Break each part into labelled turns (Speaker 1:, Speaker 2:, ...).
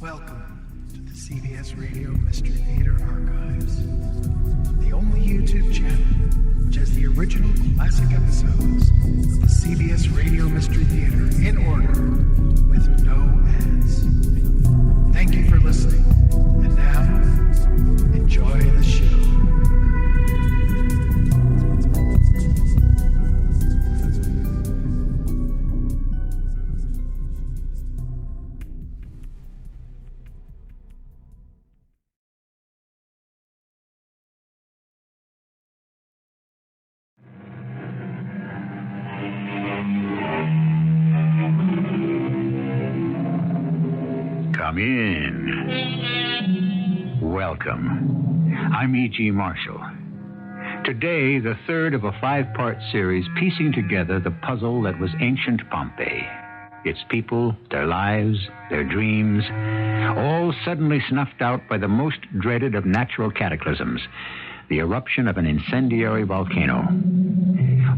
Speaker 1: Welcome to the CBS Radio Mystery Theater Archives, the only YouTube channel which has the original classic episodes of the CBS Radio Mystery Theater in order with no ads. Thank you for listening, and now, enjoy the show.
Speaker 2: Come in. Welcome. I'm E.G. Marshall. Today, the third of a 5-part series piecing together the puzzle that was ancient Pompeii. Its people, their lives, their dreams, all suddenly snuffed out by the most dreaded of natural cataclysms, the eruption of an incendiary volcano.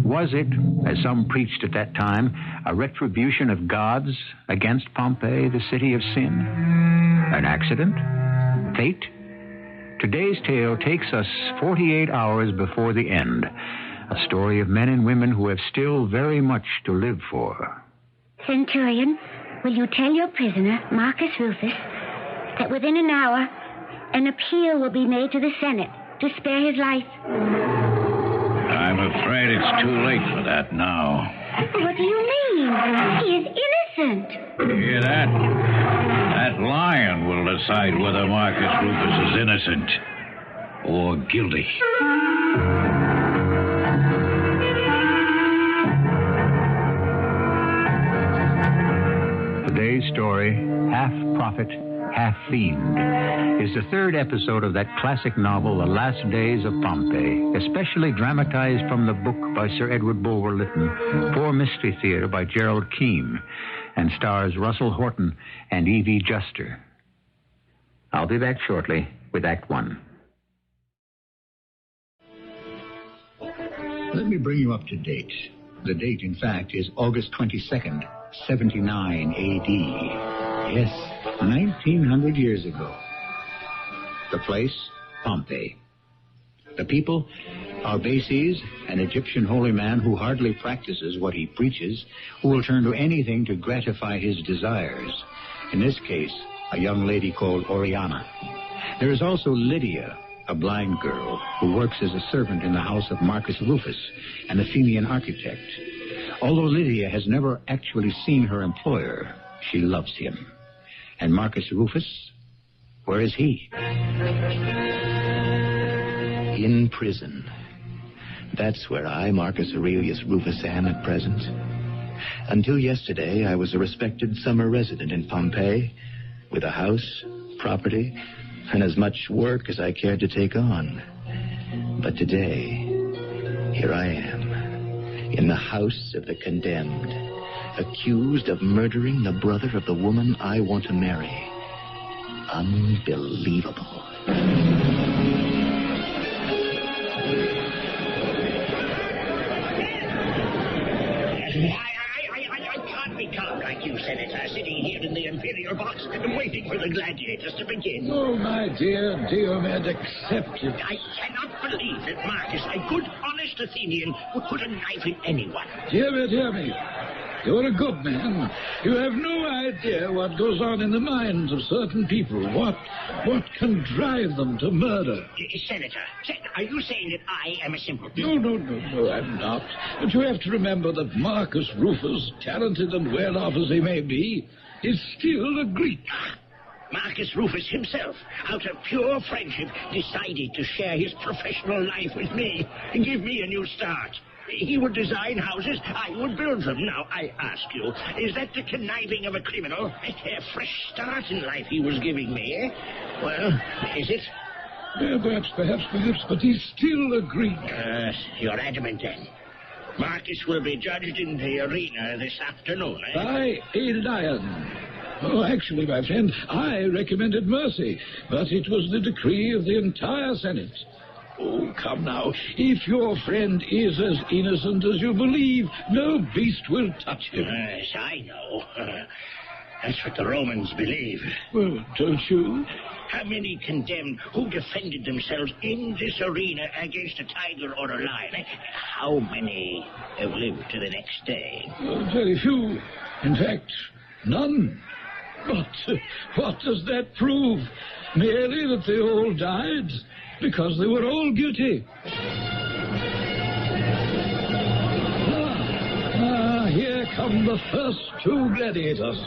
Speaker 2: Was it, as some preached at that time, a retribution of gods against Pompeii, the city of sin? An accident? Fate? Today's tale takes us 48 hours before the end, a story of men and women who have still very much to live for.
Speaker 3: Centurion, will you tell your prisoner, Marcus Rufus, that within an hour, an appeal will be made to the Senate to spare his life?
Speaker 4: I'm afraid it's too late for that now.
Speaker 3: What do you mean? He is innocent.
Speaker 4: Hear that? That lion will decide whether Marcus Rufus is innocent or guilty.
Speaker 2: Today's story, Half Prophet, Half Fiend, is the third episode of that classic novel, The Last Days of Pompeii, especially dramatized from the book by Sir Edward Bulwer-Lytton for Mystery Theater by Gerald Keane, and stars Russell Horton and Evie Juster. I'll be back shortly with Act One.
Speaker 5: Let me bring you up to date. The date, in fact, is August 22nd, 79 A.D. Yes, 1900 years ago. The place, Pompeii. The people, Arbaces, an Egyptian holy man who hardly practices what he preaches, who will turn to anything to gratify his desires. In this case, a young lady called Orianna. There is also Lydia, a blind girl who works as a servant in the house of Marcus Rufus, an Athenian architect. Although Lydia has never actually seen her employer, she loves him. And Marcus Rufus, where is he?
Speaker 6: In prison. That's where I, Marcus Aurelius Rufus, am at present. Until yesterday, I was a respected summer resident in Pompeii, with a house, property, and as much work as I cared to take on. But today, here I am, in the house of the condemned, accused of murdering the brother of the woman I want to marry. Unbelievable.
Speaker 7: I can't be calm like you, Senator, sitting here in the inferior box and waiting for the gladiators to begin.
Speaker 8: Oh, my dear Diomed, accept it.
Speaker 7: I cannot believe that Marcus, a good, honest Athenian, would put a knife in anyone.
Speaker 8: Hear me. You're a good man. You have no idea what goes on in the minds of certain people. What can drive them to murder?
Speaker 7: Senator, are you saying that I am a simpleton?
Speaker 8: No, I'm not. But you have to remember that Marcus Rufus, talented and well-off as he may be, is still a Greek.
Speaker 7: Marcus Rufus himself, out of pure friendship, decided to share his professional life with me and give me a new start. He would design houses, I would build them. Now, I ask you, is that the conniving of a criminal? A fresh start in life he was giving me, eh? Well, is it?
Speaker 8: Yeah, perhaps, but he's still a Greek.
Speaker 7: You're adamant, then. Marcus will be judged in the arena this afternoon, eh?
Speaker 8: By a lion. Oh, actually, my friend, I recommended mercy, but it was the decree of the entire Senate. Oh, come now. If your friend is as innocent as you believe, no beast will touch him.
Speaker 7: Yes, I know. That's what the Romans believe.
Speaker 8: Well, don't you?
Speaker 7: How many condemned who defended themselves in this arena against a tiger or a lion? How many have lived to the next day?
Speaker 8: Very few. In fact, none. But what does that prove? Merely that they all died because they were all guilty. Here come the first two gladiators.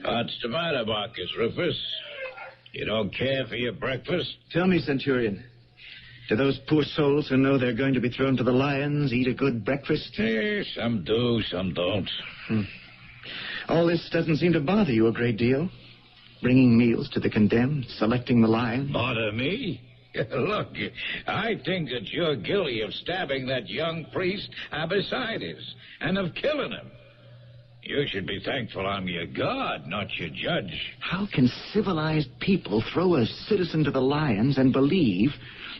Speaker 4: What's the matter, Marcus Rufus? You don't care for your breakfast?
Speaker 6: Tell me, Centurion, do those poor souls who know they're going to be thrown to the lions eat a good breakfast?
Speaker 4: Some do, some don't.
Speaker 6: All this doesn't seem to bother you a great deal. Bringing meals to the condemned, selecting the lion.
Speaker 4: Bother me? Look, I think that you're guilty of stabbing that young priest Abbacides and of killing him. You should be thankful I'm your God, not your judge.
Speaker 6: How can civilized people throw a citizen to the lions and believe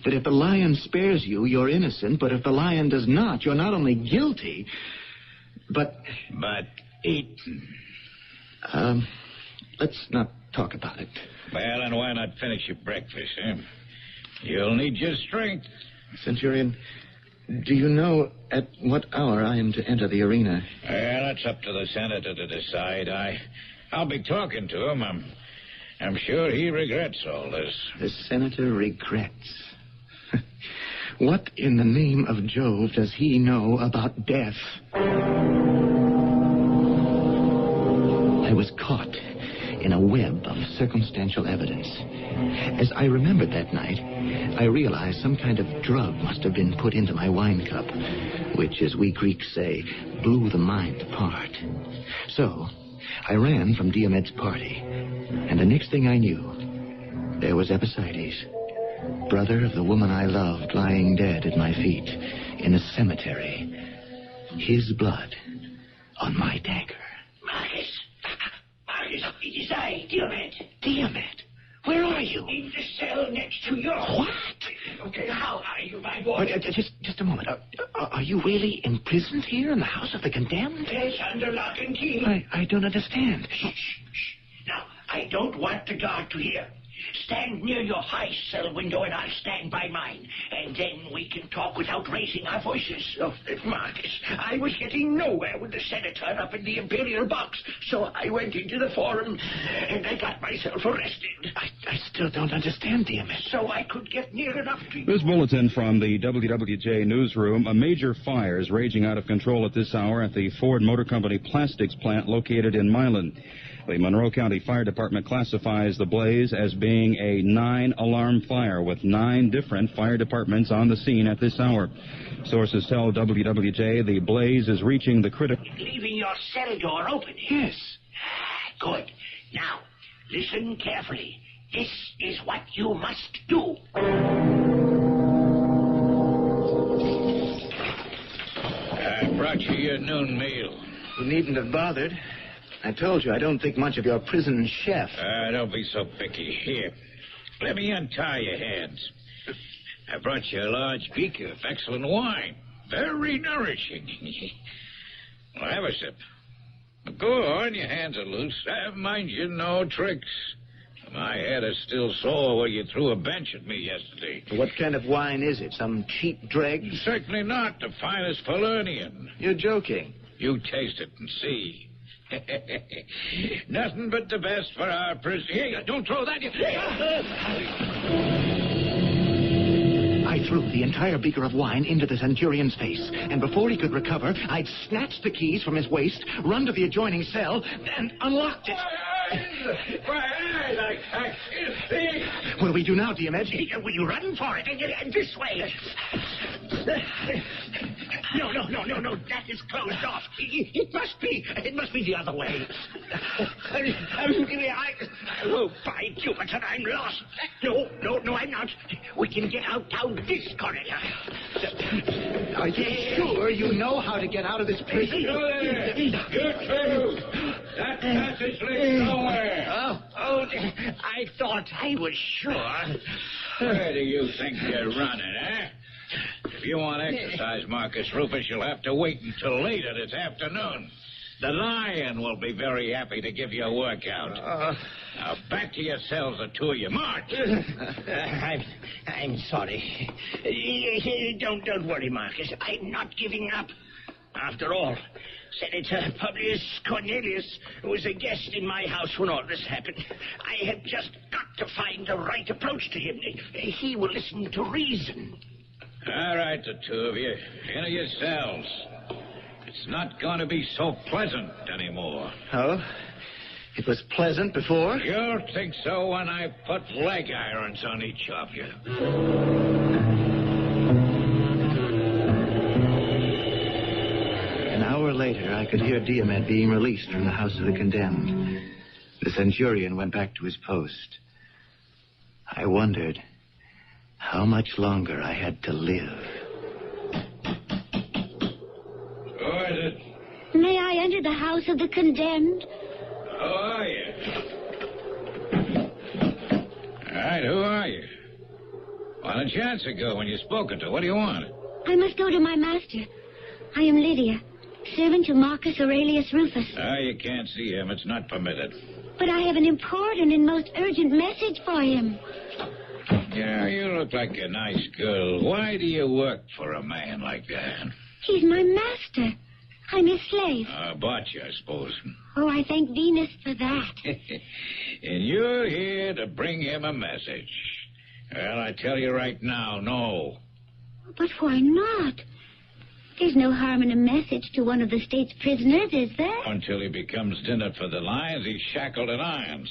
Speaker 6: that if the lion spares you, you're innocent, but if the lion does not, you're not only guilty, but
Speaker 4: eaten.
Speaker 6: Let's not talk about it.
Speaker 4: Well, and why not finish your breakfast, eh? You'll need your strength.
Speaker 6: Centurion, do you know at what hour I am to enter the arena?
Speaker 4: Well, that's up to the senator to decide. I'll be talking to him. I'm sure he regrets all this.
Speaker 6: The senator regrets. What in the name of Jove does he know about death? I was caught in a web of circumstantial evidence. As I remembered that night, I realized some kind of drug must have been put into my wine cup, which, as we Greeks say, blew the mind apart. So, I ran from Diomed's party, and the next thing I knew, there was Abbacides, brother of the woman I loved, lying dead at my feet in a cemetery. His blood on my dagger.
Speaker 7: Marcus, it is I, Diomed.
Speaker 6: Diomed? Where are you?
Speaker 7: In the cell next to yours.
Speaker 6: What?
Speaker 7: Okay, how are you, my boy?
Speaker 6: Just a moment. Are you really imprisoned here in the house of the condemned?
Speaker 7: Yes, under lock and key.
Speaker 6: I don't understand.
Speaker 7: Shh. Now, I don't want the guard to hear. Stand near your high cell window and I'll stand by mine. And then we can talk without raising our voices. Oh, Marcus, I was getting nowhere with the senator up in the imperial box. So I went into the forum and I got myself arrested.
Speaker 6: I still don't understand, Diomed.
Speaker 7: So I could get near enough to you.
Speaker 9: This bulletin from the WWJ newsroom. A major fire is raging out of control at this hour at the Ford Motor Company plastics plant located in Milan. The Monroe County Fire Department classifies the blaze as being a 9-alarm fire with 9 different fire departments on the scene at this hour. Sources tell WWJ the blaze is reaching the critical...
Speaker 7: Leaving your cell door open.
Speaker 6: Yes.
Speaker 7: Good. Now, listen carefully. This is what you must do.
Speaker 4: I brought you your noon meal.
Speaker 6: You needn't have bothered. I told you I don't think much of your prison chef.
Speaker 4: Don't be so picky. Here, let me untie your hands. I brought you a large beaker of excellent wine. Very nourishing. Well, have a sip. Go on, your hands are loose. Mind you, no tricks. My head is still sore where you threw a bench at me yesterday.
Speaker 6: What kind of wine is it? Some cheap dreg?
Speaker 4: Certainly not. The finest Falernian.
Speaker 6: You're joking.
Speaker 4: You taste it and see. Nothing but the best for our prison. Here, don't throw that.
Speaker 6: I threw the entire beaker of wine into the centurion's face, and before he could recover, I'd snatched the keys from his waist, run to the adjoining cell, and unlocked it. What do we do now, Diomed?
Speaker 7: Will you run for it? This way. No. That is closed off. It must be the other way. Oh, by Jupiter, I'm lost. No, I'm not. We can get out down this corridor.
Speaker 6: Are you sure you know how to get out of this prison?
Speaker 4: You two! That passage leads nowhere.
Speaker 6: Oh,
Speaker 7: I thought I was sure.
Speaker 4: Where do you think you're running, eh? If you want exercise, Marcus Rufus, you'll have to wait until later this afternoon. The Lion will be very happy to give you a workout. Now, back to your cells, the two of you. March!
Speaker 7: I'm sorry. Don't worry, Marcus. I'm not giving up. After all, Senator Publius Cornelius was a guest in my house when all this happened. I have just got to find the right approach to him. He will listen to reason.
Speaker 4: All right, the two of you. Into your cells. It's not going to be so pleasant anymore.
Speaker 6: Oh? It was pleasant before?
Speaker 4: You'll think so when I put leg irons on each of you.
Speaker 6: An hour later, I could hear Diomed being released from the house of the condemned. The centurion went back to his post. I wondered how much longer I had to live.
Speaker 4: Who is it?
Speaker 3: May I enter the house of the condemned?
Speaker 4: Who are you? All right, who are you? Well, a chance ago when you spoken to. What do you want?
Speaker 3: I must go to my master. I am Lydia, servant to Marcus Aurelius Rufus.
Speaker 4: You can't see him. It's not permitted.
Speaker 3: But I have an important and most urgent message for him.
Speaker 4: Yeah, you look like a nice girl. Why do you work for a man like that?
Speaker 3: He's my master. I'm his slave.
Speaker 4: Bought you, I suppose.
Speaker 3: Oh, I thank Venus for that.
Speaker 4: And you're here to bring him a message. Well, I tell you right now, no.
Speaker 3: But why not? There's no harm in a message to one of the state's prisoners, is there?
Speaker 4: Until he becomes dinner for the lions, he's shackled in irons.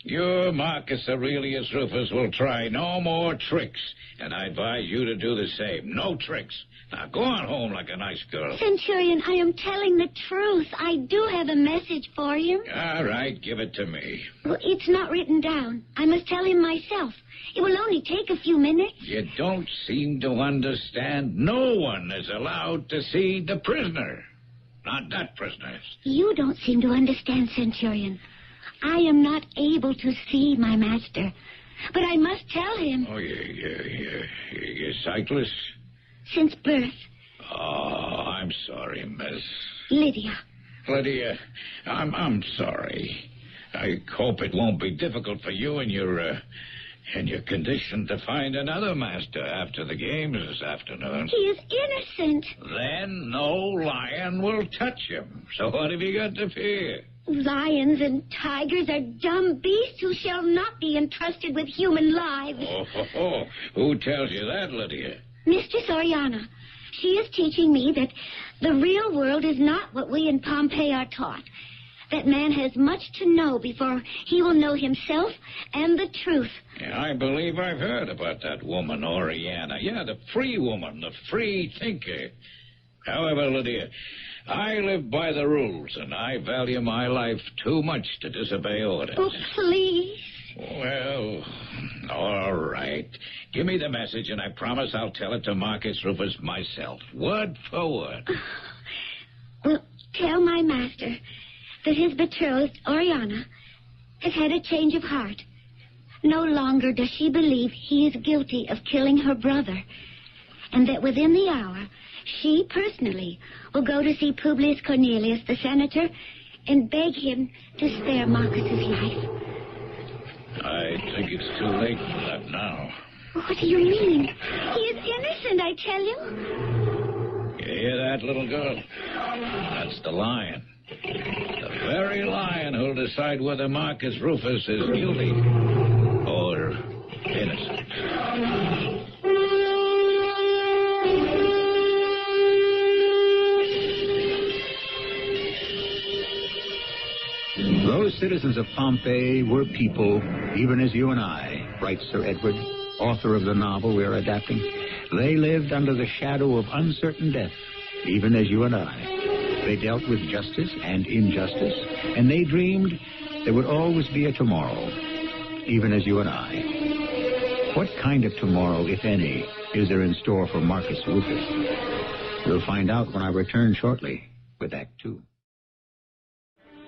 Speaker 4: You, Marcus Aurelius Rufus, will try no more tricks, and I advise you to do the same. No tricks. Now, go on home like a nice girl.
Speaker 3: Centurion, I am telling the truth. I do have a message for him.
Speaker 4: All right, give it to me.
Speaker 3: Well, it's not written down. I must tell him myself. It will only take a few minutes.
Speaker 4: You don't seem to understand. No one is allowed to see the prisoner. Not that prisoner.
Speaker 3: You don't seem to understand, Centurion. I am not able to see my master, but I must tell him.
Speaker 4: Oh, you're sightless?
Speaker 3: Since birth.
Speaker 4: Oh, I'm sorry, Miss.
Speaker 3: Lydia.
Speaker 4: Lydia, I'm sorry. I hope it won't be difficult for you in your condition to find another master after the games this afternoon.
Speaker 3: He is innocent.
Speaker 4: Then no lion will touch him. So what have you got to fear?
Speaker 3: Lions and tigers are dumb beasts who shall not be entrusted with human lives.
Speaker 4: Who tells you that, Lydia?
Speaker 3: Mistress Orianna. She is teaching me that the real world is not what we in Pompeii are taught. That man has much to know before he will know himself and the truth.
Speaker 4: Yeah, I believe I've heard about that woman, Orianna. Yeah, the free woman, the free thinker. However, Lydia, I live by the rules, and I value my life too much to disobey orders.
Speaker 3: Oh, please.
Speaker 4: Well, all right. Give me the message, and I promise I'll tell it to Marcus Rufus myself, word for word.
Speaker 3: Well, tell my master that his betrothed, Orianna, has had a change of heart. No longer does she believe he is guilty of killing her brother, and that within the hour, she personally will go to see Publius Cornelius, the senator, and beg him to spare Marcus's life.
Speaker 4: I think it's too late for that now.
Speaker 3: What do you mean? He is innocent, I tell you.
Speaker 4: You hear that, little girl? That's the lion. The very lion who'll decide whether Marcus Rufus is guilty or innocent.
Speaker 5: Those citizens of Pompeii were people, even as you and I, writes Sir Edward, author of the novel we are adapting. They lived under the shadow of uncertain death, even as you and I. They dealt with justice and injustice, and they dreamed there would always be a tomorrow, even as you and I. What kind of tomorrow, if any, is there in store for Marcus Rufus? We'll find out when I return shortly with Act 2.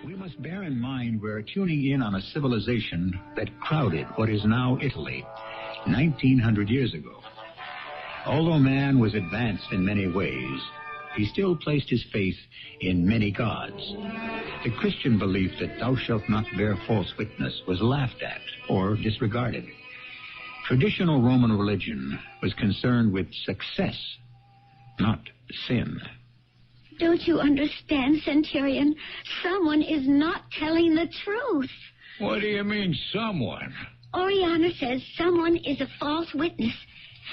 Speaker 5: We must bear in mind we're tuning in on a civilization that crowded what is now Italy 1900 years ago. Although man was advanced in many ways, he still placed his faith in many gods. The Christian belief that thou shalt not bear false witness was laughed at or disregarded. Traditional Roman religion was concerned with success, not sin.
Speaker 3: Don't you understand, Centurion? Someone is not telling the truth.
Speaker 4: What do you mean, someone?
Speaker 3: Orianna says someone is a false witness,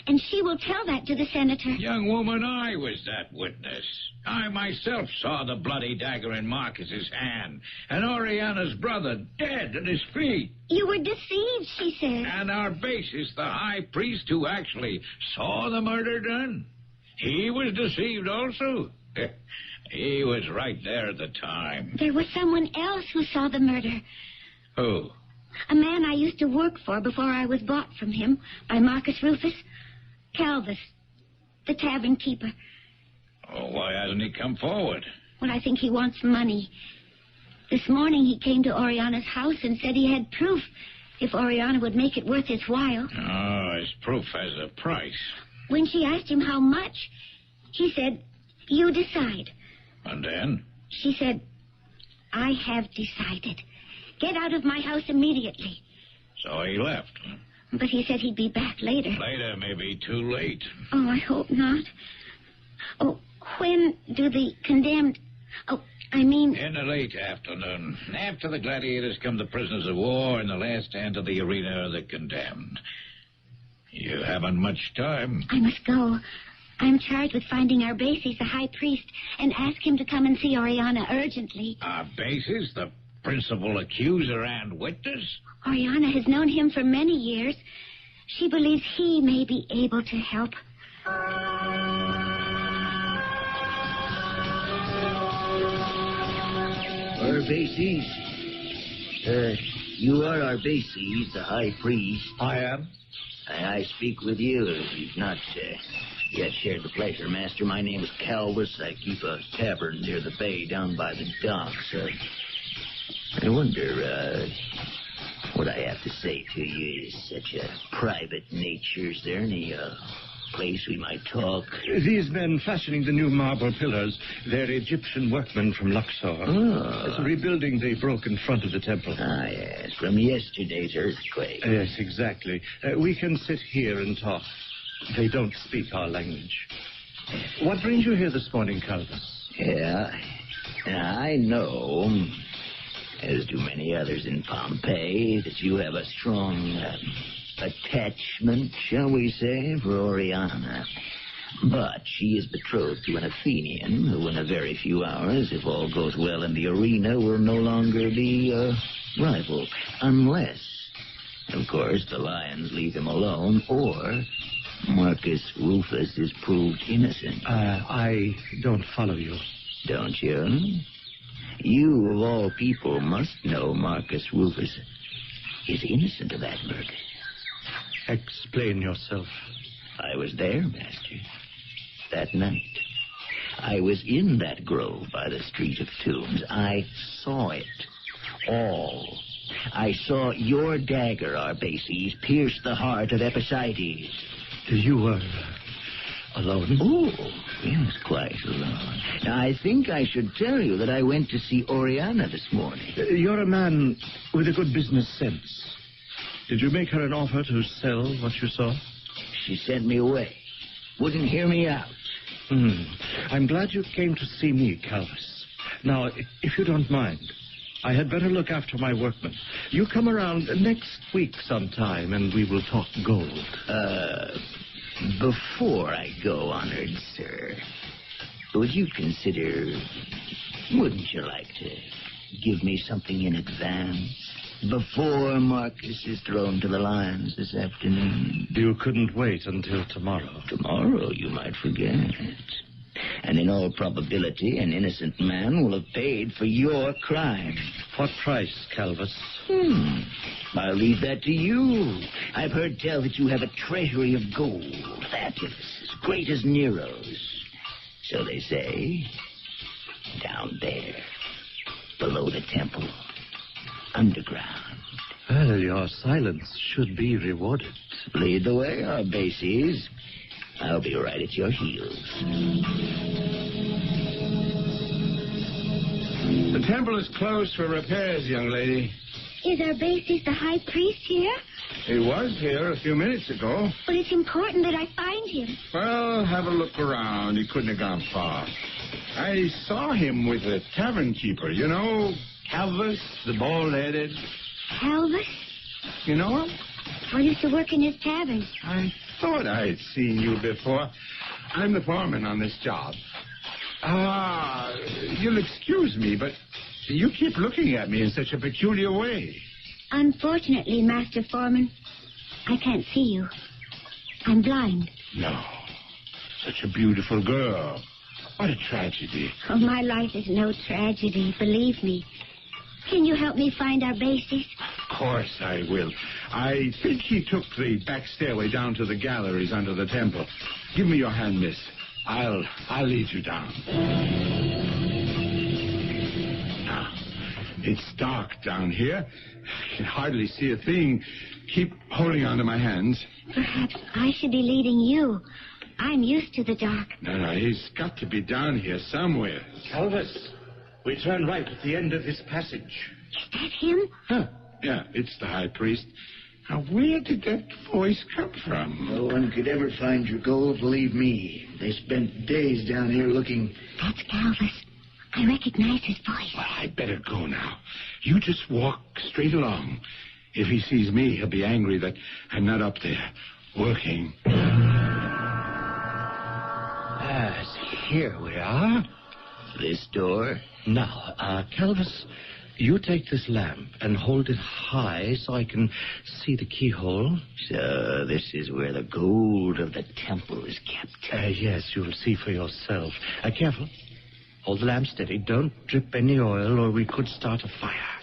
Speaker 3: and she will tell that to the senator.
Speaker 4: Young woman, I was that witness. I myself saw the bloody dagger in Marcus's hand, and Orianna's brother dead at his feet.
Speaker 3: You were deceived, she says.
Speaker 4: And Arbaces, the high priest who actually saw the murder done, he was deceived also. He was right there at the time.
Speaker 3: There was someone else who saw the murder.
Speaker 4: Who?
Speaker 3: A man I used to work for before I was bought from him by Marcus Rufus. Calvus, the tavern keeper.
Speaker 4: Oh, why hasn't he come forward?
Speaker 3: Well, I think he wants money. This morning he came to Orianna's house and said he had proof if Orianna would make it worth his while.
Speaker 4: Oh, his proof has a price.
Speaker 3: When she asked him how much, he said, "You decide."
Speaker 4: And then?
Speaker 3: She said, "I have decided. Get out of my house immediately."
Speaker 4: So he left. Huh?
Speaker 3: But he said he'd be back later.
Speaker 4: Later may be too late.
Speaker 3: Oh, I hope not. Oh, when do the condemned... Oh, I mean...
Speaker 4: In the late afternoon. After the gladiators come the prisoners of war, and the last to enter the arena are the condemned. You haven't much time.
Speaker 3: I must go. I'm charged with finding Arbaces, the high priest, and ask him to come and see Orianna urgently.
Speaker 4: Arbaces, the principal accuser and witness?
Speaker 3: Orianna has known him for many years. She believes he may be able to help.
Speaker 7: Arbaces. You are Arbaces, the high priest.
Speaker 5: I am.
Speaker 7: I speak with you if you've not yet shared the pleasure, Master. My name is Calvus. I keep a tavern near the bay down by the docks. I wonder, what I have to say to you is such a private nature. Is there any, place we might talk?
Speaker 10: These men fashioning the new marble pillars, they're Egyptian workmen from Luxor.
Speaker 7: Oh.
Speaker 10: Rebuilding the broken front of the temple.
Speaker 7: Ah, yes, from yesterday's earthquake.
Speaker 10: Yes, exactly. We can sit here and talk. They don't speak our language. What brings you here this morning, Calvus?
Speaker 7: Yeah, I know, as do many others in Pompeii, that you have a strong attachment, shall we say, for Orianna. But she is betrothed to an Athenian who in a very few hours, if all goes well in the arena, will no longer be rival. Unless, of course, the lions leave him alone, or Marcus Rufus is proved innocent.
Speaker 10: I don't follow you.
Speaker 7: Don't you? You, of all people, must know Marcus Rufus is innocent of that murder.
Speaker 10: Explain yourself.
Speaker 7: I was there, Master, that night. I was in that grove by the Street of Tombs. I saw it all. I saw your dagger, Arbaces, pierce the heart of Epicydes.
Speaker 10: You were alone?
Speaker 7: Oh, yes, quite alone. Now, I think I should tell you that I went to see Orianna this morning.
Speaker 10: You're a man with a good business sense. Did you make her an offer to sell what you saw?
Speaker 7: She sent me away. Wouldn't hear me out.
Speaker 10: I'm glad you came to see me, Calvus. Now, if you don't mind, I had better look after my workmen. You come around next week sometime, and we will talk gold.
Speaker 7: Before I go, honored sir, would you consider... Wouldn't you like to give me something in advance? Before Marcus is thrown to the lions this afternoon.
Speaker 10: You couldn't wait until tomorrow.
Speaker 7: Tomorrow, you might forget. And in all probability, an innocent man will have paid for your crime.
Speaker 10: What price, Calvus?
Speaker 7: I'll leave that to you. I've heard tell that you have a treasury of gold. That is as great as Nero's. So they say, down there. below the temple. Underground.
Speaker 10: Well, your silence should be rewarded.
Speaker 7: Lead the way, our bases. I'll be right at your heels.
Speaker 11: The temple is closed for repairs, young lady.
Speaker 3: Is our basis the high priest here?
Speaker 11: He was here a few minutes ago.
Speaker 3: But it's important that I find him.
Speaker 11: Well, have a look around. He couldn't have gone far. I saw him with a tavern keeper, you know, Calvus, the bald-headed.
Speaker 3: Calvus?
Speaker 11: You know him?
Speaker 3: I used to work in his tavern.
Speaker 11: I thought I'd seen you before. I'm the foreman on this job. You'll excuse me, but you keep looking at me in such a peculiar way.
Speaker 3: Unfortunately, Master Foreman, I can't see you. I'm blind.
Speaker 11: No. Such a beautiful girl. What a tragedy.
Speaker 3: Oh, my life is no tragedy, believe me. Can you help me find our bases?
Speaker 11: Of course I will. I think he took the back stairway down to the galleries under the temple. Give me your hand, miss. I'll lead you down. Now, it's dark down here. I can hardly see a thing. Keep holding on to my hands.
Speaker 3: Perhaps I should be leading you. I'm used to the dark.
Speaker 11: No, he's got to be down here somewhere.
Speaker 10: Calvus, we turn right at the end of this passage.
Speaker 3: Is that him?
Speaker 11: Huh. Yeah, it's the high priest. Now, where did that voice come from?
Speaker 7: No one could ever find your gold, believe me. They spent days down here looking.
Speaker 3: That's Calvus. I recognize his voice.
Speaker 11: Well, I'd better go now. You just walk straight along. If he sees me, he'll be angry that I'm not up there working.
Speaker 10: Here we are.
Speaker 7: This door.
Speaker 10: Now, Calvus, you take this lamp and hold it high so I can see the keyhole.
Speaker 7: So this is where the gold of the temple is kept.
Speaker 10: Yes, you'll see for yourself. Careful. Hold the lamp steady. Don't drip any oil or we could start a fire.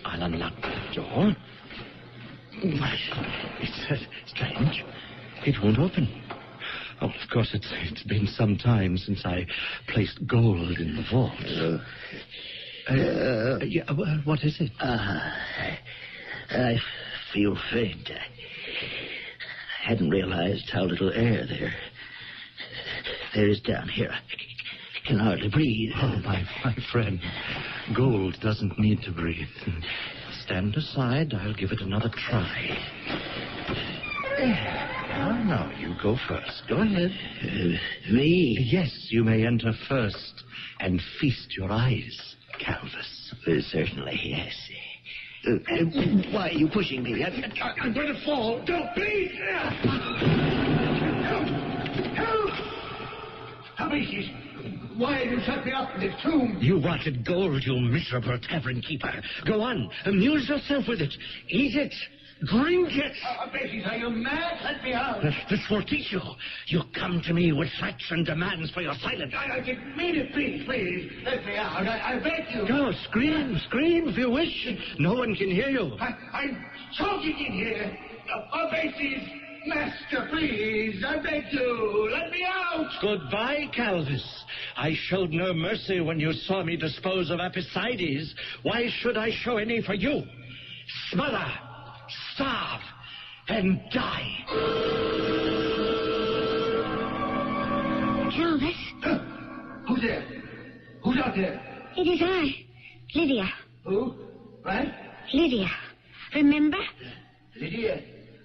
Speaker 10: I'll unlock the door. It's strange. It won't open. Oh, of course, it's been some time since I placed gold in the vault. What is it?
Speaker 7: I feel faint. I hadn't realized how little air there is down here. I can hardly breathe.
Speaker 10: Oh, my friend, gold doesn't need to breathe. Stand aside. I'll give it another try. Now, you go first. Go ahead.
Speaker 7: Me?
Speaker 10: Yes, you may enter first and feast your eyes, Calvus.
Speaker 7: Certainly, yes. Why are you pushing me? I'm going to fall. Don't, please! Help! Amicis, why have you shut me up in this tomb?
Speaker 10: You wanted gold, you miserable tavern keeper. Go on, amuse yourself with it. Eat it. Drink it!
Speaker 7: Amicis, are you mad? Let me out.
Speaker 10: This Forticio, you come to me with threats and demands for your silence.
Speaker 7: I didn't mean it, please. Let me out. I beg you.
Speaker 10: Go, scream if you wish. No one can hear you.
Speaker 7: I'm choking in here. Amicis, master, please. I beg you. Let me out.
Speaker 10: Goodbye, Calvus. I showed no mercy when you saw me dispose of Apicides. Why should I show any for you? Smother, starve, and die.
Speaker 3: Calvus?
Speaker 7: Who's there? Who's out there?
Speaker 3: It is I, Lydia.
Speaker 7: Who? Right?
Speaker 3: Lydia. Remember?
Speaker 7: Lydia?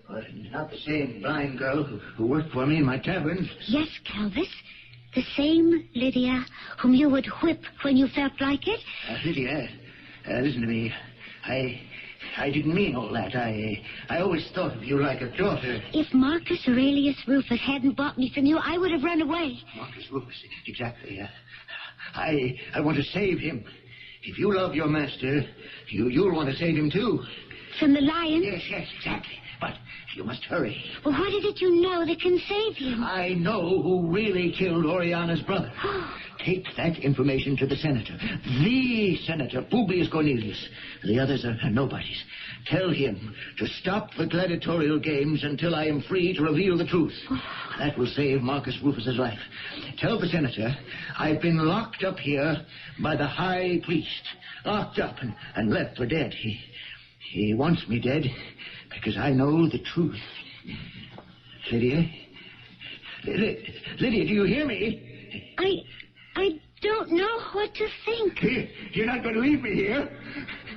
Speaker 7: Well, not the same blind girl who worked for me in my tavern.
Speaker 3: Yes, Calvus. The same Lydia whom you would whip when you felt like it.
Speaker 7: Lydia, listen to me. I didn't mean all that. I always thought of you like a daughter.
Speaker 3: If Marcus Aurelius Rufus hadn't bought me from you, I would have run away.
Speaker 7: Marcus Rufus, exactly. I want to save him. If you love your master, you'll want to save him too.
Speaker 3: From the lion?
Speaker 7: Yes, exactly. But you must hurry.
Speaker 3: Well, what is it you know that can save him?
Speaker 7: I know who really killed Orianna's brother. Take that information to the senator. The senator, Publius Cornelius. The others are nobodies. Tell him to stop the gladiatorial games until I am free to reveal the truth. That will save Marcus Rufus's life. Tell the senator I've been locked up here by the high priest. Locked up and left for dead. He wants me dead because I know the truth. Lydia? Lydia, do you hear me?
Speaker 3: I don't know what to think.
Speaker 7: You're not going to leave me here.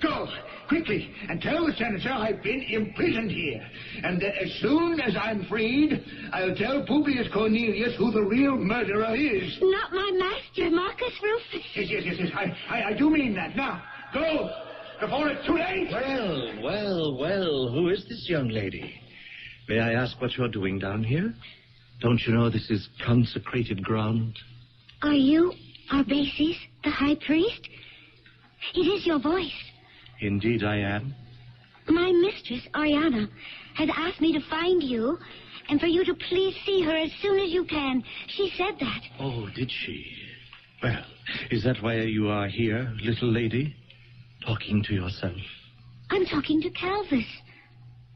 Speaker 7: Go, quickly, and tell the senator I've been imprisoned here. And that as soon as I'm freed, I'll tell Publius Cornelius who the real murderer is.
Speaker 3: Not my master, Marcus Rufus.
Speaker 7: Yes. I do mean that. Now, go, before it's too late.
Speaker 10: Well, who is this young lady? May I ask what you're doing down here? Don't you know this is consecrated ground?
Speaker 3: Are you Arbaces, the high priest? It is your voice.
Speaker 10: Indeed I am.
Speaker 3: My mistress, Orianna, has asked me to find you and for you to please see her as soon as you can. She said that.
Speaker 10: Oh, did she? Well, is that why you are here, little lady? Talking to yourself?
Speaker 3: I'm talking to Calvis.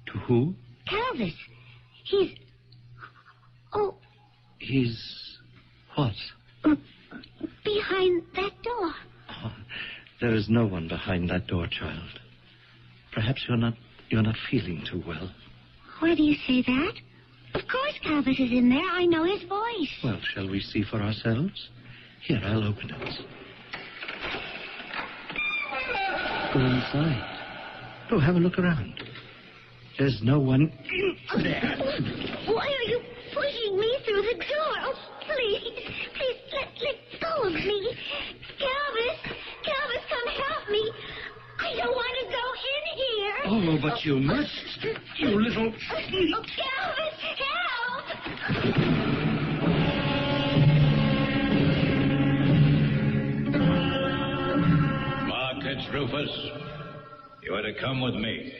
Speaker 10: To who?
Speaker 3: Calvis. He's... Oh...
Speaker 10: He's... what?
Speaker 3: Behind that door.
Speaker 10: Oh, there is no one behind that door, child. Perhaps you're not feeling too well.
Speaker 3: Why do you say that? Of course Calvis is in there. I know his voice.
Speaker 10: Well, shall we see for ourselves? Here, I'll open it. Go inside. Oh, have a look around. There's no one in there.
Speaker 3: Why are you pushing me through the door? Oh, please, let go of me. Calvis, come help me. I don't want to go in here.
Speaker 10: Oh, but you must, you little...
Speaker 3: Oh, Calvis, help!
Speaker 4: Marcus Rufus, you are to come with me.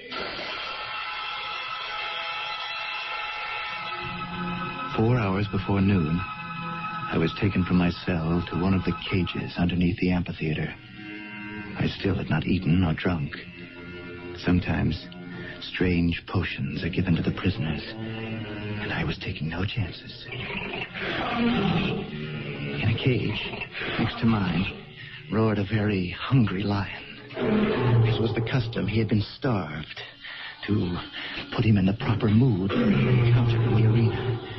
Speaker 6: 4 hours before noon, I was taken from my cell to one of the cages underneath the amphitheater. I still had not eaten or drunk. Sometimes strange potions are given to the prisoners, and I was taking no chances. In a cage next to mine roared a very hungry lion. As was the custom, he had been starved to put him in the proper mood for an encounter in the arena.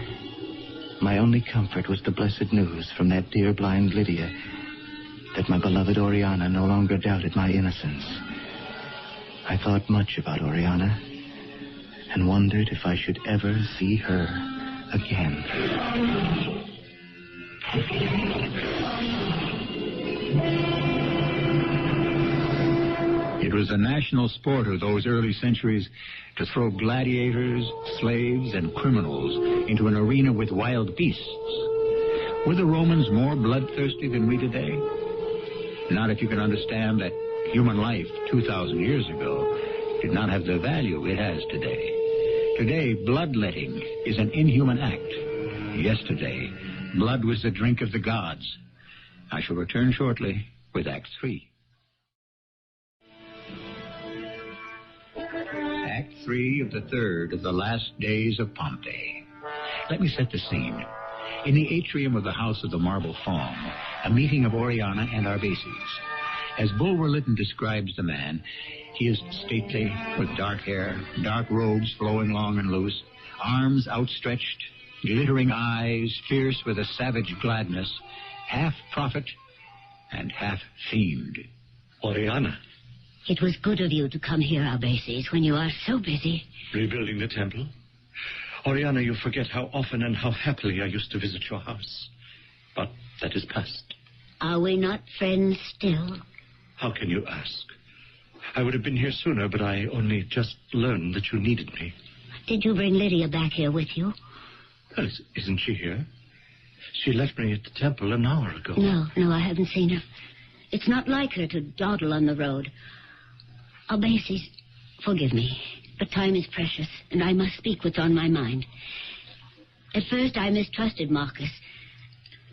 Speaker 6: My only comfort was the blessed news from that dear blind Lydia that my beloved Orianna no longer doubted my innocence. I thought much about Orianna and wondered if I should ever see her again.
Speaker 2: It was a national sport of those early centuries to throw gladiators, slaves, and criminals into an arena with wild beasts. Were the Romans more bloodthirsty than we today? Not if you can understand that human life 2,000 years ago did not have the value it has today. Today, bloodletting is an inhuman act. Yesterday, blood was the drink of the gods. I shall return shortly with Act 3. Act 3 of the third of the last days of Pompeii. Let me set the scene. In the atrium of the House of the Marble Faun, a meeting of Orianna and Arbaces. As Bulwer Lytton describes the man, he is stately, with dark hair, dark robes flowing long and loose, arms outstretched, glittering eyes, fierce with a savage gladness, half prophet and half fiend.
Speaker 10: Orianna.
Speaker 12: It was good of you to come here, Arbaces, when you are so busy.
Speaker 10: Rebuilding the temple? Orianna, you forget how often and how happily I used to visit your house. But that is past.
Speaker 12: Are we not friends still?
Speaker 10: How can you ask? I would have been here sooner, but I only just learned that you needed me.
Speaker 12: Did you bring Lydia back here with you?
Speaker 10: Well, isn't she here? She left me at the temple an hour ago.
Speaker 12: No, I haven't seen her. It's not like her to dawdle on the road. Arbaces, forgive me, but time is precious, and I must speak what's on my mind. At first I mistrusted Marcus,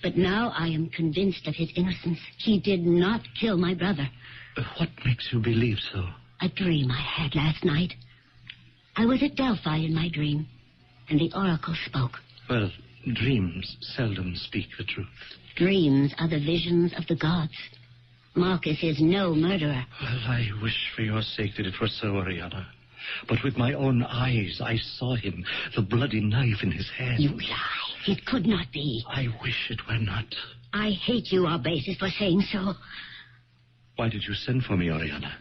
Speaker 12: but now I am convinced of his innocence. He did not kill my brother.
Speaker 10: What makes you believe so?
Speaker 12: A dream I had last night. I was at Delphi in my dream, and the oracle spoke.
Speaker 10: Well, dreams seldom speak the truth.
Speaker 12: Dreams are the visions of the gods. Marcus is no murderer.
Speaker 10: Well, I wish for your sake that it were so, Orianna. But with my own eyes, I saw him, the bloody knife in his hand.
Speaker 12: You lie. It could not be.
Speaker 10: I wish it were not.
Speaker 12: I hate you, Arbaces, for saying so.
Speaker 10: Why did you send for me, Orianna?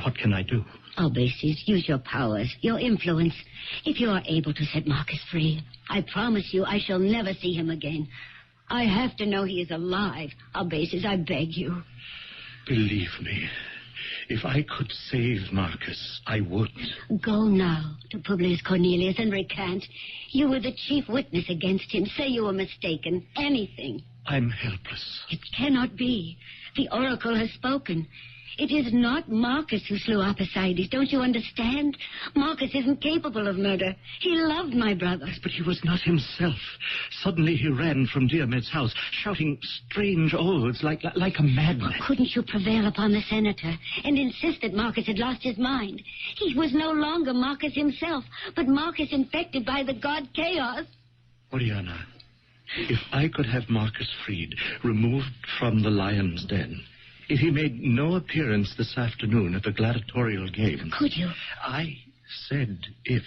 Speaker 10: What can I do?
Speaker 12: Arbaces, use your powers, your influence. If you are able to set Marcus free, I promise you I shall never see him again. I have to know he is alive. Arbaces, I beg you.
Speaker 10: Believe me, if I could save Marcus, I would.
Speaker 12: Go now to Publius Cornelius and recant. You were the chief witness against him. Say you were mistaken. Anything.
Speaker 10: I'm helpless.
Speaker 12: It cannot be. The oracle has spoken. It is not Marcus who slew Arpacides. Don't you understand? Marcus isn't capable of murder. He loved my brother.
Speaker 10: But he was not himself. Suddenly he ran from Diomed's house, shouting strange oaths like a madman.
Speaker 12: Couldn't you prevail upon the senator and insist that Marcus had lost his mind? He was no longer Marcus himself, but Marcus infected by the god Chaos.
Speaker 10: Orianna, if I could have Marcus freed, removed from the lion's den, if he made no appearance this afternoon at the gladiatorial games...
Speaker 12: Could you?
Speaker 10: I said if.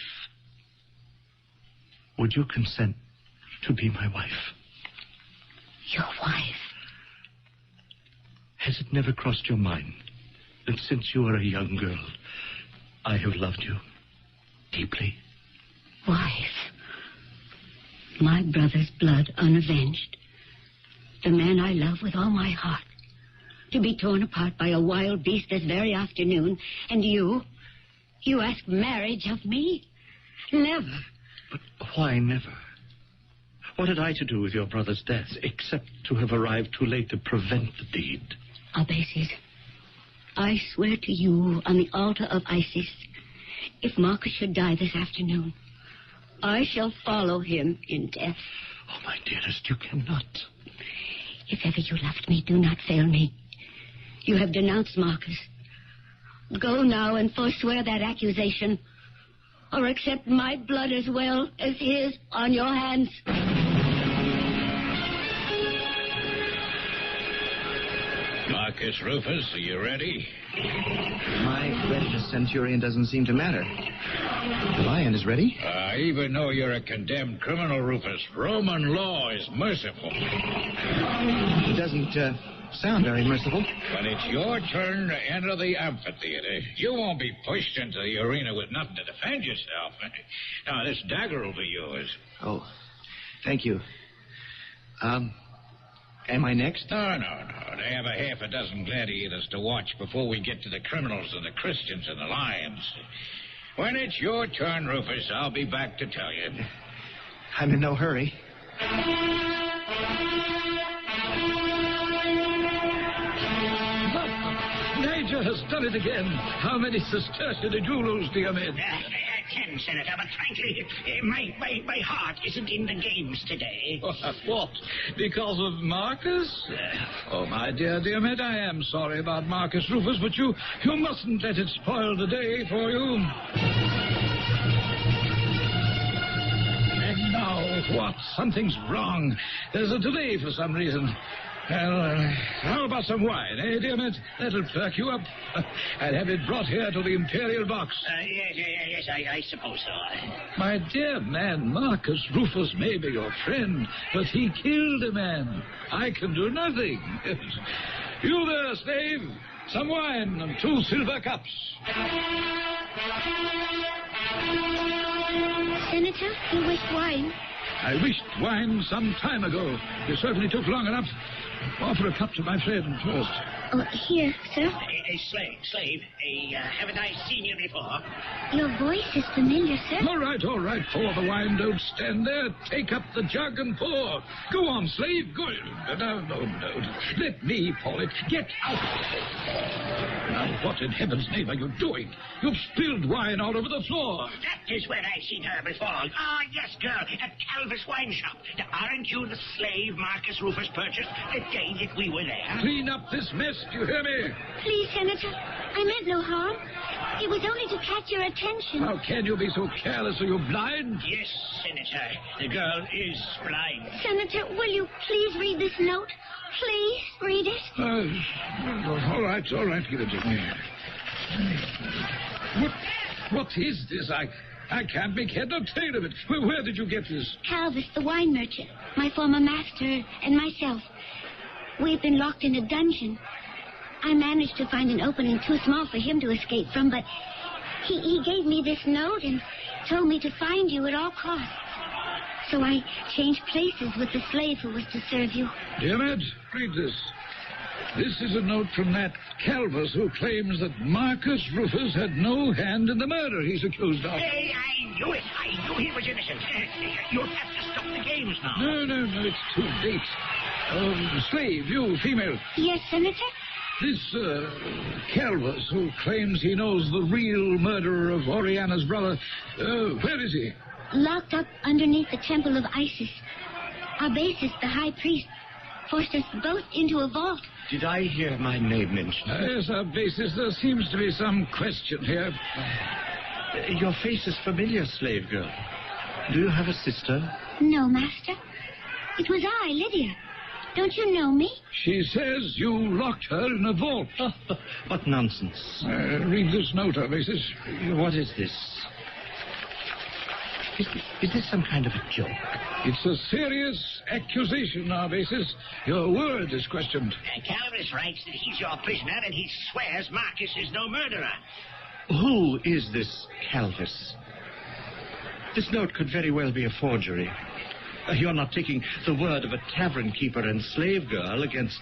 Speaker 10: Would you consent to be my wife?
Speaker 12: Your wife?
Speaker 10: Has it never crossed your mind that since you were a young girl, I have loved you deeply?
Speaker 12: Wife? My brother's blood unavenged. The man I love with all my heart. To be torn apart by a wild beast this very afternoon. And you ask marriage of me? Never.
Speaker 10: But why never? What had I to do with your brother's death, except to have arrived too late to prevent the deed?
Speaker 12: Arbaces, I swear to you on the altar of Isis, if Marcus should die this afternoon, I shall follow him in death.
Speaker 10: Oh, my dearest, you cannot.
Speaker 12: If ever you loved me, do not fail me. You have denounced Marcus. Go now and forswear that accusation, or accept my blood as well as his on your hands.
Speaker 4: Marcus Rufus, are you ready?
Speaker 6: My readiness, Centurion, doesn't seem to matter. The lion is ready.
Speaker 4: Even though you're a condemned criminal, Rufus, Roman law is merciful.
Speaker 6: It doesn't sound very merciful.
Speaker 4: When it's your turn to enter the amphitheater, you won't be pushed into the arena with nothing to defend yourself. Now, this dagger will be yours.
Speaker 6: Oh, thank you. Am I next?
Speaker 4: No. They have a half a dozen gladiators to watch before we get to the criminals and the Christians and the lions. When it's your turn, Rufus, I'll be back to tell you.
Speaker 6: I'm in no hurry.
Speaker 8: Niger has done it again. How many sesterces did you lose, dear man?
Speaker 7: 10, Senator, but frankly, my heart isn't in the games today.
Speaker 8: What? Because of Marcus? Oh, my dear Diomed, I am sorry about Marcus Rufus, but you mustn't let it spoil the day for you. And now, what? Something's wrong. There's a delay for some reason. Well, how about some wine, eh, Diomed? That'll perk you up. I'll have it brought here to the Imperial box.
Speaker 7: Yes, I suppose so.
Speaker 8: My dear man, Marcus Rufus may be your friend, but he killed a man. I can do nothing. You there, slave. Some wine and 2 silver cups.
Speaker 3: Senator, you wish wine?
Speaker 8: I wished wine some time ago. You certainly took long enough. Offer a cup to my friend first.
Speaker 3: Oh, here, sir.
Speaker 7: Slave. Haven't I seen you before?
Speaker 3: Your voice is familiar, sir.
Speaker 8: All right. Pour the wine. Don't stand there. Take up the jug and pour. Go on, slave. Go. No. Let me pour it. Get out. Now, what in heaven's name are you doing? You've spilled wine all over the floor.
Speaker 7: That is where I've seen her before. Ah, yes, girl, at Calvis Wine Shop. Aren't you the slave Marcus Rufus purchased? day that we were there?
Speaker 8: Clean up this mess, do you hear me?
Speaker 3: Please, Senator, I meant no harm. It was only to catch your attention.
Speaker 8: How can you be so careless? Are you blind?
Speaker 7: Yes, Senator. The girl is blind.
Speaker 3: Senator, will you please read this note? Please read it.
Speaker 8: All right, give it to me. What is this? I can't make head or tail of it. Where did you get this?
Speaker 3: Calvis, the wine merchant, my former master, and myself. We've been locked in a dungeon. I managed to find an opening too small for him to escape from, but he gave me this note and told me to find you at all costs. So I changed places with the slave who was to serve you.
Speaker 8: Dear Ned, read this. This is a note from that Calvis who claims that Marcus Rufus had no hand in the murder he's accused of.
Speaker 7: Hey, I knew it. I knew he was innocent. You'll have to stop the games now.
Speaker 8: No, it's too late. Slave, you, female.
Speaker 3: Yes, Senator?
Speaker 8: This Calvis who claims he knows the real murderer of Orianna's brother, where is he?
Speaker 3: Locked up underneath the temple of Isis. Arbaces, the high priest, forced us both into a vault.
Speaker 10: Did I hear my name mentioned?
Speaker 8: Yes, Arbaces, there seems to be some question here.
Speaker 10: Your face is familiar, slave girl. Do you have a sister?
Speaker 3: No, master. It was I, Lydia. Don't you know me?
Speaker 8: She says you locked her in a vault.
Speaker 10: What nonsense.
Speaker 8: Read this note, Arbaces.
Speaker 10: What is this? Is this some kind of a joke?
Speaker 8: It's a serious accusation, Arbaces. Your word is questioned.
Speaker 7: Calvis writes that he's your prisoner and he swears Marcus is no murderer.
Speaker 10: Who is this Calvis? This note could very well be a forgery. You're not taking the word of a tavern keeper and slave girl against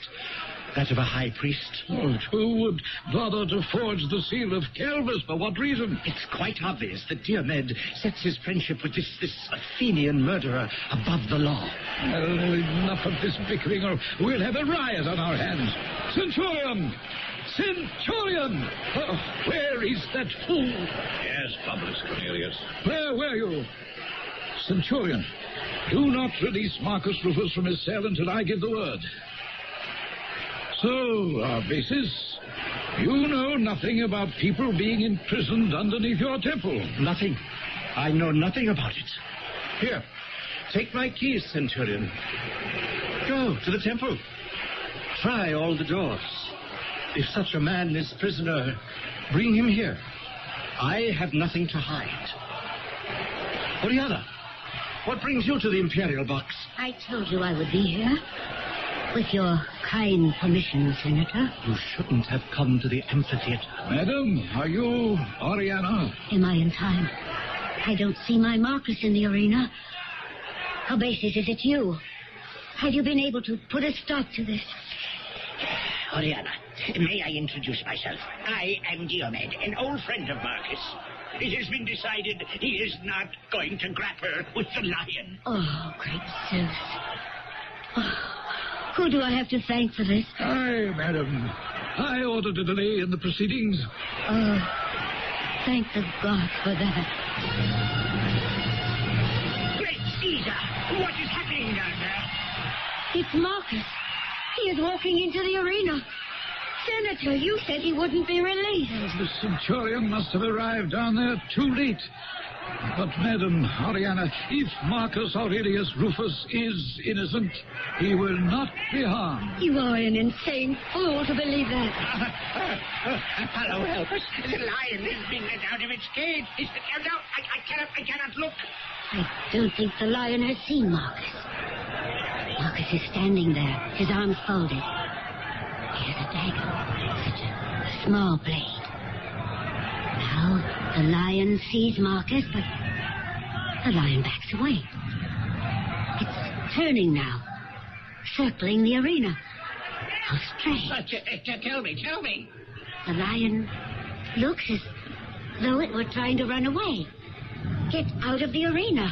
Speaker 10: that of a high priest?
Speaker 8: Oh, who would bother to forge the seal of Calvis? For what reason?
Speaker 10: It's quite obvious that dear Ned sets his friendship with this Athenian murderer above the law.
Speaker 8: Well, enough of this bickering, or we'll have a riot on our hands. Centurion! Centurion! Where is that fool?
Speaker 4: Yes, Publius Cornelius.
Speaker 8: Where were you? Centurion, do not release Marcus Rufus from his cell until I give the word. So, Arbaces, you know nothing about people being imprisoned underneath your temple?
Speaker 10: Nothing. I know nothing about it. Here, take my keys, Centurion. Go to the temple. Try all the doors. If such a man is prisoner, bring him here. I have nothing to hide. Orianna, what brings you to the Imperial box?
Speaker 12: I told you I would be here. With your kind permission, Senator.
Speaker 10: You shouldn't have come to the amphitheater.
Speaker 8: Madam, are you Orianna?
Speaker 12: Am I in time? I don't see my Marcus in the arena. Arbaces, is it you? Have you been able to put a stop to this?
Speaker 7: Orianna, may I introduce myself? I am Diomed, an old friend of Marcus. It has been decided he is not going to grapple with the lion.
Speaker 12: Oh, great Zeus. Oh, who do I have to thank for this?
Speaker 8: Aye, madam. I ordered a delay in the proceedings.
Speaker 12: Oh, thank the gods for that.
Speaker 7: Great Caesar! What is happening down there?
Speaker 3: It's Marcus. He is walking into the arena. Senator, you said he wouldn't be released.
Speaker 8: The Centurion must have arrived down there too late. But, Madam Orianna, if Marcus Aurelius Rufus is innocent, he will not be harmed.
Speaker 3: You are an insane fool to believe that.
Speaker 7: Apollo, help us. The lion is being let out of its cage. No, I cannot look.
Speaker 12: I don't think the lion has seen Marcus. Marcus is standing there, his arms folded. He has a dagger, such a small blade. Now, the lion sees Marcus, but the lion backs away. It's turning now, circling the arena. How strange.
Speaker 7: Tell me.
Speaker 12: The lion looks as though it were trying to run away, get out of the arena.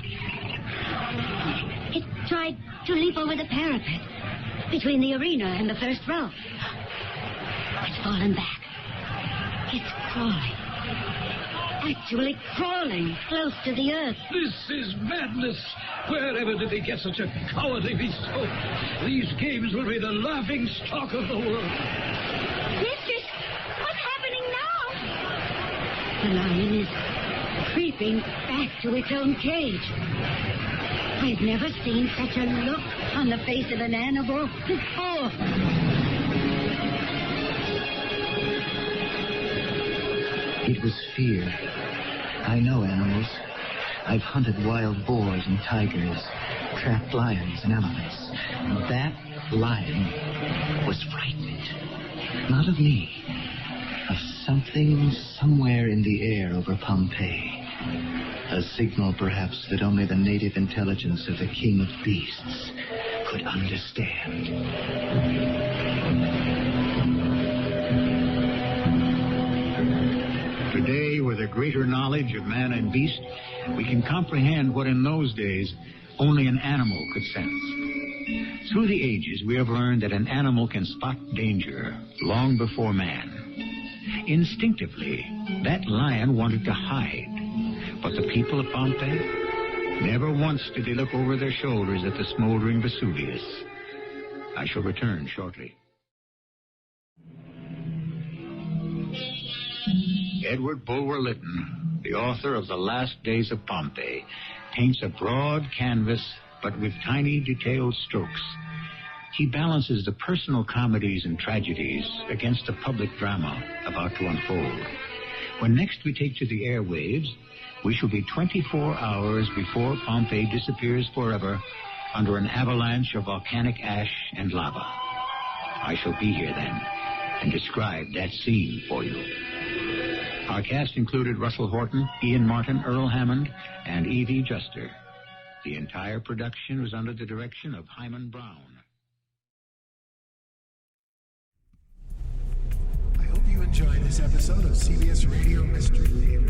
Speaker 12: It tried to leap over the parapet between the arena and the first row. It's fallen back. It's crawling. actually crawling close to the earth.
Speaker 8: This is madness. Wherever did they get such a cowardly beast? Oh, these games will be the laughing stock of the world.
Speaker 3: Mistress, what's happening now?
Speaker 12: The lion is creeping back to its own cage. I've never seen such a look on the face of an animal before.
Speaker 6: It was fear. I know animals. I've hunted wild boars and tigers, trapped lions and elephants. That lion was frightened. Not of me. Of something somewhere in the air over Pompeii. A signal, perhaps, that only the native intelligence of the King of Beasts could understand.
Speaker 5: Today, with a greater knowledge of man and beast, we can comprehend what in those days only an animal could sense. Through the ages, we have learned that an animal can spot danger long before man. Instinctively, that lion wanted to hide. But the people of Pompeii, never once did they look over their shoulders at the smoldering Vesuvius. I shall return shortly. Edward Bulwer Lytton, the author of The Last Days of Pompeii, paints a broad canvas, but with tiny detailed strokes. He balances the personal comedies and tragedies against the public drama about to unfold. When next we take to the airwaves, we shall be 24 hours before Pompeii disappears forever under an avalanche of volcanic ash and lava. I shall be here then and describe that scene for you. Our cast included Russell Horton, Ian Martin, Earl Hammond, and Evie Juster. The entire production was under the direction of Hyman Brown.
Speaker 1: I hope you enjoyed this episode of CBS Radio Mystery Theater.